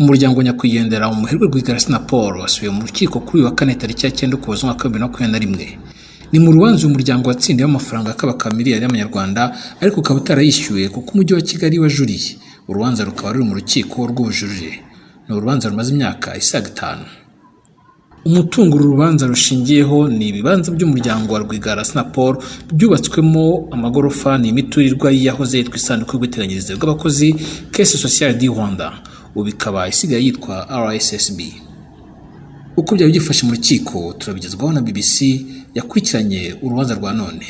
Umuryango nyakwigendera umuherwe Rwigara na Paul wasubiye mu rukiko kuri uyu wa kane tariki ya 9 Ukuboza umwaka wa 2021. Ni mu rubanza uyu muryango watsindiye amafaranga akabaka miliyari y'amanyarwanda ariko ukaba utarayishyuye kuko umujyi wa Kigali wajuriye. Urubanza rukaba ruri mu rukiko rw'ubujurire. Ni urubanza rumaze imyaka isaga 5. Umutungo uru rubanza rushingiyeho ni ibibanza by'umuryango wa Rwigara na Paul byubatswemo amagorofa n'imiturirwa yahoze yitwa isanduku y'ubwiteganyirize bw'abakozi Caisse Sociale du Rwanda. Ubu ikaba isigaye yitwa RSSB. Uko byari byifashe mu rukiko turabigezwaho na BBC yakurikiranye urubanza rwa none.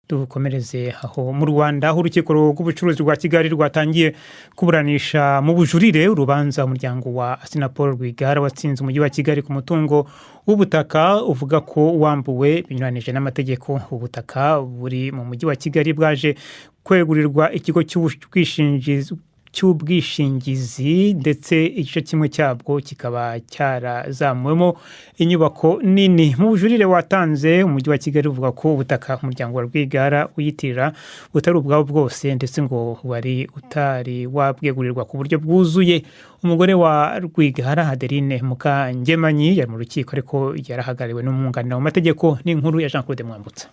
Dukomereze aho mu Rwanda aho urukiko rw'ubucuruzi rwa Kigali rwatangiye kuburanisha mu bujurire urubanza umuryango wa Paul Rwigara watsinze umujyi wa Kigali ku mutungo w'ubutaka uvuga ko wambuwe binyuranije n'amategeko. Ubutaka buri mu mujyi wa Kigali bwaje kwegurirwa ikigo cy'ubwishingizi ndetse igice kimwe cyabwo kikaba cyarazamuwemo inyubako nini. Mu bujurire watanze umujyi wa Kigali uvuga ko ubutaka umuryango wa Rwigara uyitirira butari ubwabo bwose ndetse ngo wari utari wabwegurirwa ku buryo bwuzuye. Umugore wa Rwigara Adeline Mukangemanyi yari mu rukiko ariko yarahagariwe n'umwunganira mu mategeko. N'inkuru ya Jean Claude Mwambutsa.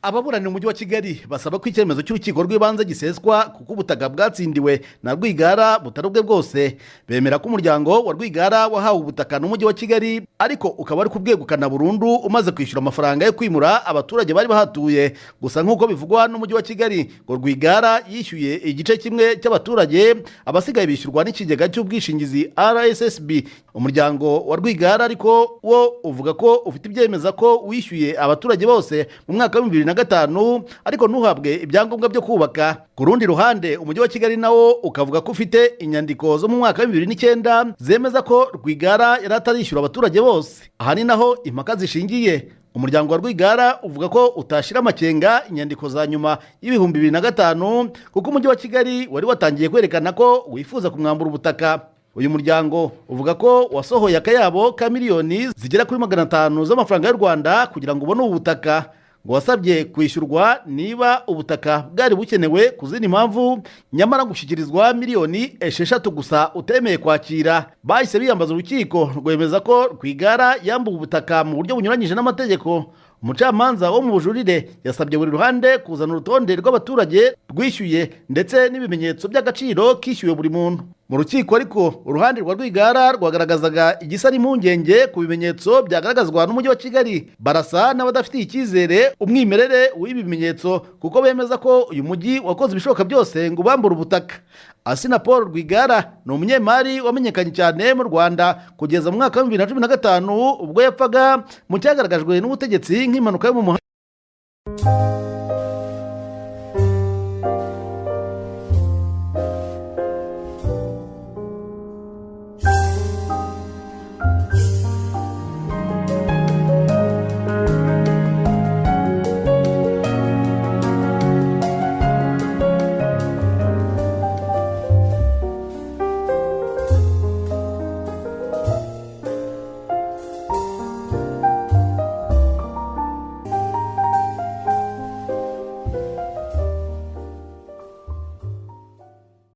Ababuranira umujyi wa Kigali basaba ko icyemezo cy'urukiko rw'ibanze giseswa kuko ubutaka bwatsindiwe na Rwigara butarubwe bwose. Bemera ko umuryango wa Rwigara wahawe ubutaka n'umujyi wa Kigali ariko ukaba ari kubwegukana burundu umaze kwishyura amafaranga yo kwimura abaturage bari bahatuye. Gusa nk'uko bivugwa n'umujyi wa Kigali ngo Rwigara yishyuye igice kimwe cy'abaturage, abasigaye bishyurwa n'ikigega cy'ubwishingizi RSSB. Umuryango wa Rwigara ariko wo uvuga ko ufite ibyemeza ko wishyuye abaturage bose mu mwaka wa 2005 ariko ntuhabwe ibyangombwa byo kubaka. Ku rundi ruhande umujyi wa Kigali nawo ukavuga ko ufite inyandiko zo mu mwaka wa 2009 zemeza ko Rwigara yari atarishyura abaturage bose. Aha ni naho impaka zishingiye. Umuryango wa Rwigara uvuga ko utashira amakenga inyandiko za nyuma y'ibihumbi 2005 kuko umujyi wa Kigali wari watangiye kwerekana ko wifuza kumwambura ubutaka. Uyu muryango uvuga ko wasohoye akayabo ka miliyoni zigera kuri 500 z'amafaranga y'u Rwanda kugira ngo ubone ubutaka. Ngo wasabye kwishyurwa niba ubutaka bwari bukenewe ku zindi mpamvu, nyamara gushyikirizwa miliyoni 6 gusa utemeye kwakira. Bahise biyambaza urukiko rwemeza ko Rwigara yambuwe ubutaka mu buryo bunyuranyije n'amategeko. Umucamanza wo mu bujurire yasabye buri ruhande kuzana urutonde rw'abaturage rwishyuye ndetse n'ibimenyetso by'agaciro kishyuwe buri muntu. Mu rukiko ariko uruhande rwa Rwigara rwagaragazaga igisa n'impungenge ku bimenyetso byagaragazwa n'umujyi wa Kigali. Barasa n'abadafitiye icyizere umwimerere w'ibi bimenyetso kuko bemeza ko uyu mujyi wakoze ibishoboka byose ngo bambure ubutaka. Paul Rwigara ni umunyemari wamenyekanye cyane mu Rwanda kugeza mu mwaka wa 2015 ubwo yapfaga mu cyagaragajwe n'ubutegetsi nk'impanuka yo mu muhanda.